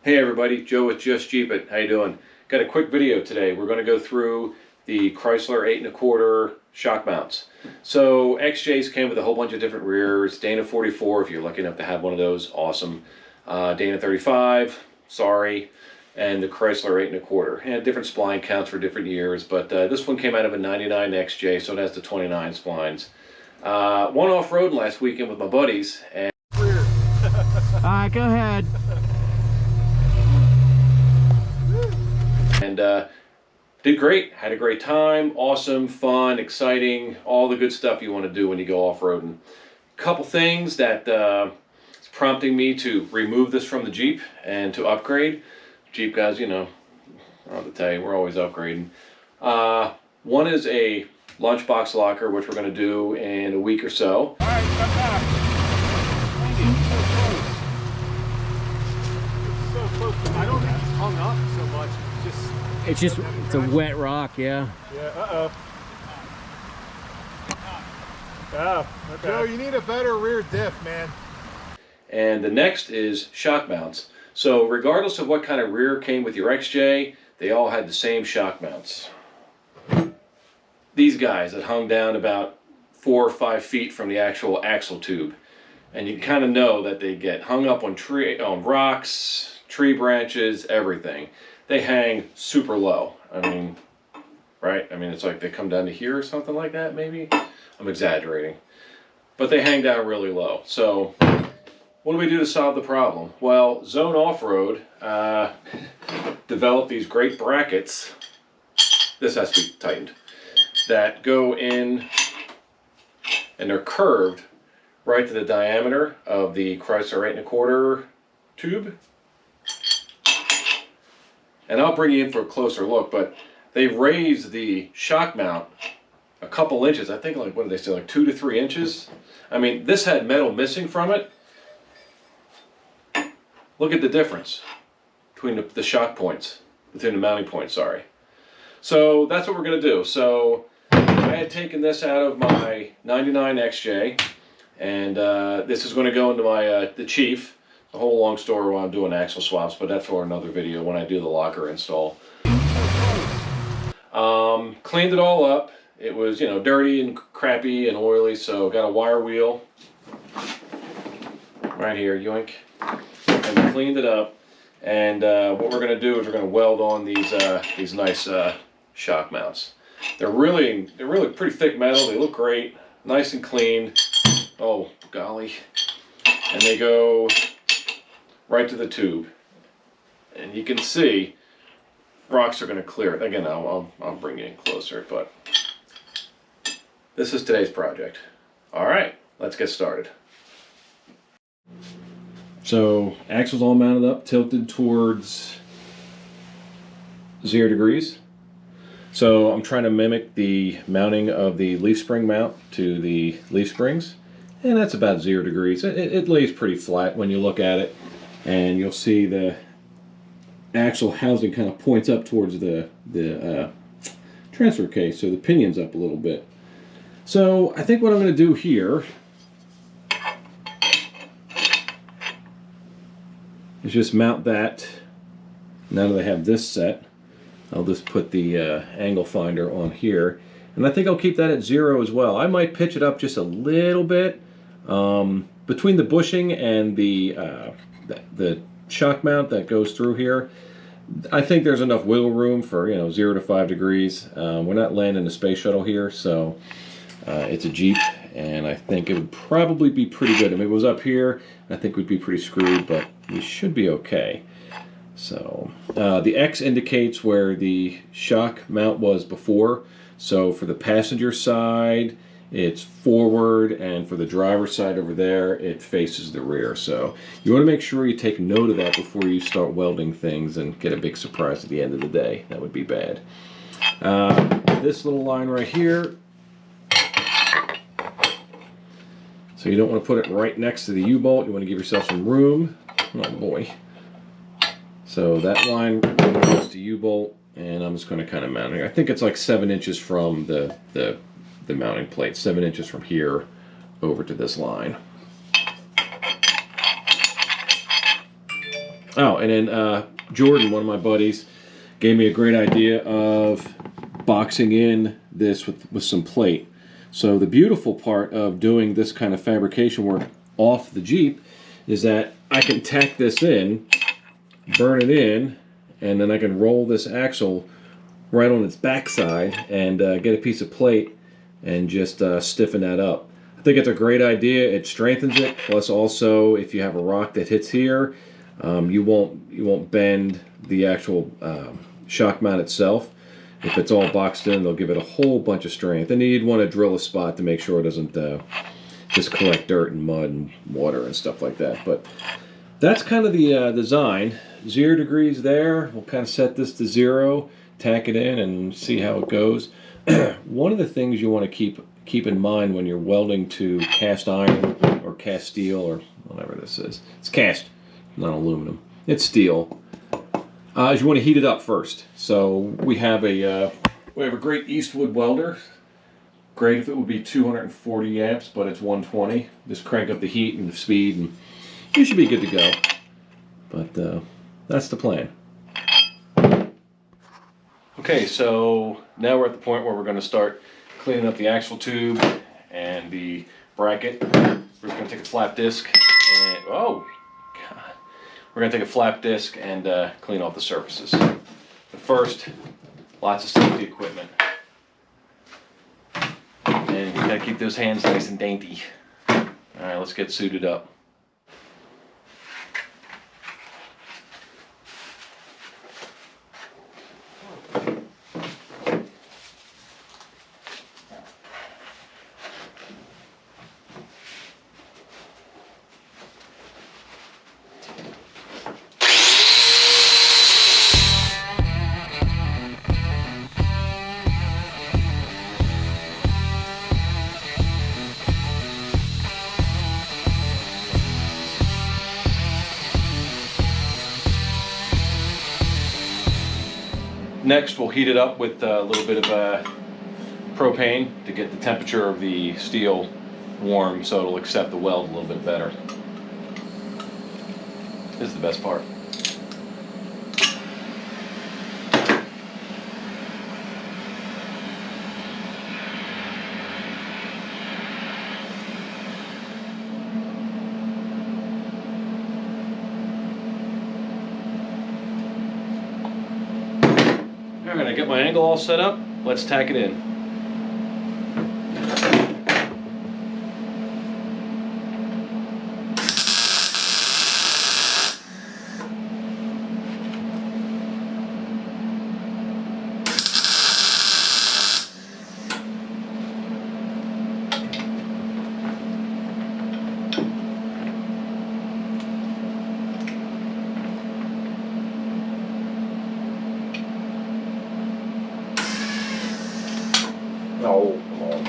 Hey everybody, Joe with Just Jeep It. How you doing? Got a quick video today. We're going to go through the Chrysler 8 1/4 shock mounts. So XJs came with a whole bunch of different rears. Dana 44, if you're lucky enough to have one of those, awesome. Dana 35, sorry. And the Chrysler 8 1/4. And different spline counts for different years, but this one came out of a 99 XJ, so it has the 29 splines. One off-road last weekend with my buddies. And Alright, go ahead. And did great, had a great time, awesome, fun, exciting, all the good stuff you want to do when you go off-roading. Couple things that is prompting me to remove this from the Jeep and to upgrade. Jeep guys, you know, I don't have to tell you, we're always upgrading. One is a lunchbox locker, which we're going to do in a week or so. Alright, come back. Thank you. So close. I don't think it's hung up so much. It's a wet rock, yeah. Yeah, oh, okay. Joe, you need a better rear diff, man. And the next is shock mounts. So regardless of what kind of rear came with your XJ, they all had the same shock mounts. These guys that hung down about 4 or 5 feet from the actual axle tube. And you kind of know that they get hung up on rocks, tree branches, everything. They hang super low. I mean, right? I mean, it's like they come down to here or something like that, maybe? I'm exaggerating. But they hang down really low. So what do we do to solve the problem? Well, Zone Off-Road developed these great brackets. This has to be tightened. That go in, and they're curved right to the diameter of the Chrysler 8 1/4 tube. And I'll bring you in for a closer look, but they raised the shock mount a couple inches. I think, like, what did they say, like 2 to 3 inches? I mean, this had metal missing from it. Look at the difference between the shock points, between the mounting points, sorry. So that's what we're going to do. So I had taken this out of my 99 XJ, and this is going to go into my the Chief. A whole long story while I'm doing axle swaps, but that's for another video when I do the locker install. Cleaned it all up. It was, you know, dirty and crappy and oily, so got a wire wheel right here, yoink, and cleaned it up. And what we're going to do is we're going to weld on these nice shock mounts. They're really pretty thick metal. They look great, nice and clean. Oh golly, and they go right to the tube, and you can see rocks are going to clear it. Again, I'll bring you in closer, but this is today's project. All right, let's get started. So axles all mounted up, tilted towards 0 degrees. So I'm trying to mimic the mounting of the leaf spring mount to the leaf springs, and that's about 0 degrees. It lays pretty flat when you look at it. And you'll see the axle housing kind of points up towards the transfer case, so the pinion's up a little bit. So I think what I'm going to do here is just mount that. Now that I have this set, I'll just put the angle finder on here, and I think I'll keep that at 0 as well. I might pitch it up just a little bit between the bushing and the shock mount that goes through here. I think there's enough wiggle room for, you know, 0 to 5 degrees. We're not landing a space shuttle here, so it's a Jeep, and I think it would probably be pretty good. I mean, if it was up here, I think we'd be pretty screwed, but we should be okay. So the X indicates where the shock mount was before. So for the passenger side, it's forward, and for the driver's side over there, it faces the rear. So you want to make sure you take note of that before you start welding things and get a big surprise at the end of the day. That would be bad. This little line right here, so you don't want to put it right next to the U-bolt. You want to give yourself some room. Oh boy. So that line goes to U-bolt, and I'm just going to kind of mount it. I think it's like 7 inches from the mounting plate, 7 inches from here over to this line. Oh, and then Jordan, one of my buddies, gave me a great idea of boxing in this with some plate. So the beautiful part of doing this kind of fabrication work off the Jeep is that I can tack this in, burn it in, and then I can roll this axle right on its backside and get a piece of plate and just stiffen that up. I think it's a great idea. It strengthens it. Plus, also, if you have a rock that hits here, you won't bend the actual shock mount itself. If it's all boxed in, they'll give it a whole bunch of strength. And you'd want to drill a spot to make sure it doesn't just collect dirt and mud and water and stuff like that. But that's kind of the design. 0 degrees there. We'll kind of set this to 0, tack it in, and see how it goes. One of the things you want to keep in mind when you're welding to cast iron or cast steel or whatever this is. It's cast, not aluminum. It's steel. Is you want to heat it up first. So we have a great Eastwood welder. Great if it would be 240 amps, but it's 120. Just crank up the heat and the speed, and you should be good to go. But that's the plan. Okay, so now we're at the point where we're going to start cleaning up the axle tube and the bracket. We're going to take a flap disc and we're going to take a flap disc and clean off the surfaces. But first, lots of safety equipment. And you got to keep those hands nice and dainty. All right, let's get suited up. Next, we'll heat it up with a little bit of propane to get the temperature of the steel warm so it'll accept the weld a little bit better. This is the best part. All right, I got my angle all set up. Let's tack it in. Oh, come on.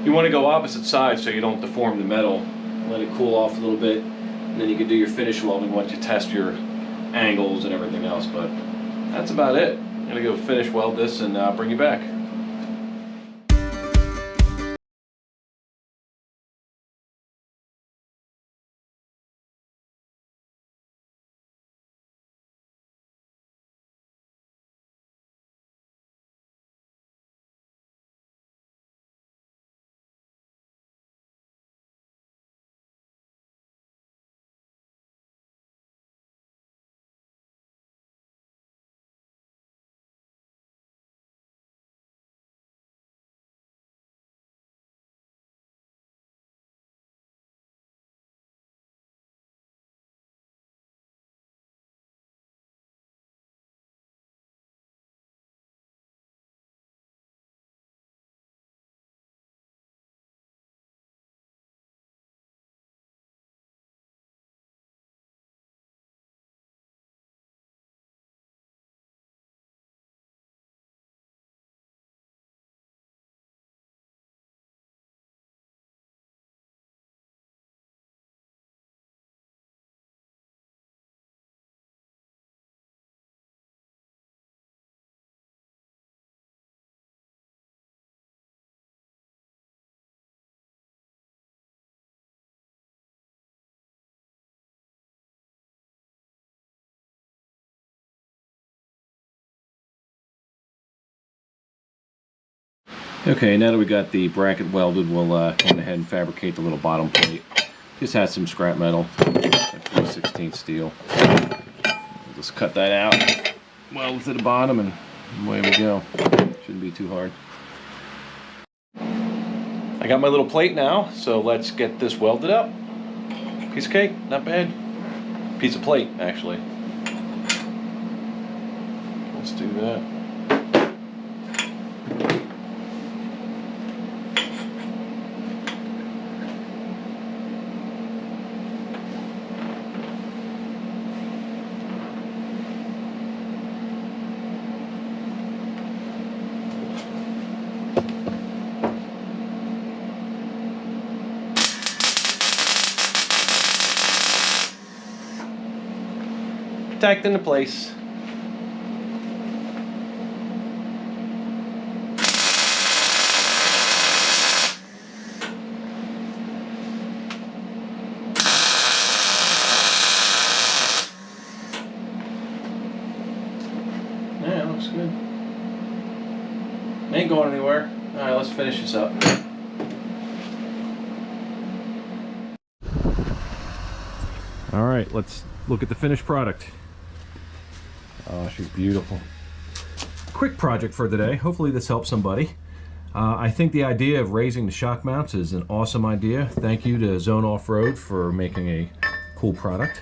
You want to go opposite sides so you don't deform the metal. Let it cool off a little bit, and then you can do your finish welding once you test your angles and everything else. But that's about it. I'm gonna go finish weld this and bring you back. Okay, now that we got the bracket welded, we'll go ahead and fabricate the little bottom plate. Just has some scrap metal, 3/16 steel. We'll just cut that out, weld to the bottom, and away we go. Shouldn't be too hard. I got my little plate now, so let's get this welded up. Piece of cake, not bad. Piece of plate, actually. Let's do that. Tacked into place. Yeah, it looks good. Ain't going anywhere. Alright, let's finish this up. Alright, let's look at the finished product. Oh, she's beautiful. Quick project for today. Hopefully this helps somebody. I think the idea of raising the shock mounts is an awesome idea. Thank you to Zone Off-Road for making a cool product.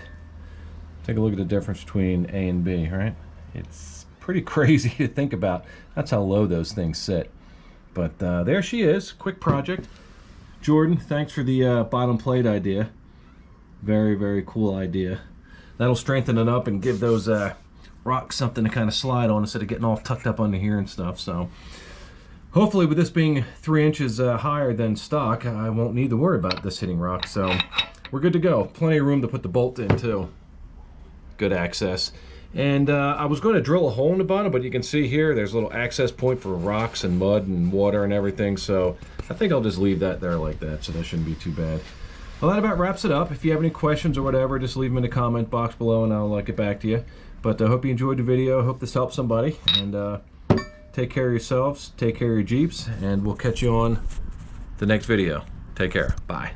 Take a look at the difference between A and B, right? It's pretty crazy to think about. That's how low those things sit. But there she is. Quick project. Jordan, thanks for the bottom plate idea. Very, very cool idea. That'll strengthen it up and give those rocks something to kind of slide on instead of getting all tucked up under here and stuff. So hopefully with this being 3 inches higher than stock, I won't need to worry about this hitting rock. So we're good to go. Plenty of room to put the bolt in too. Good access. And I was going to drill a hole in the bottom, but you can see here there's a little access point for rocks and mud and water and everything. So I think I'll just leave that there like that, so that shouldn't be too bad. Well, that about wraps it up. If you have any questions or whatever, just leave them in the comment box below and I'll get back to you. But I hope you enjoyed the video. I hope this helps somebody. And take care of yourselves, take care of your Jeeps, and we'll catch you on the next video. Take care. Bye.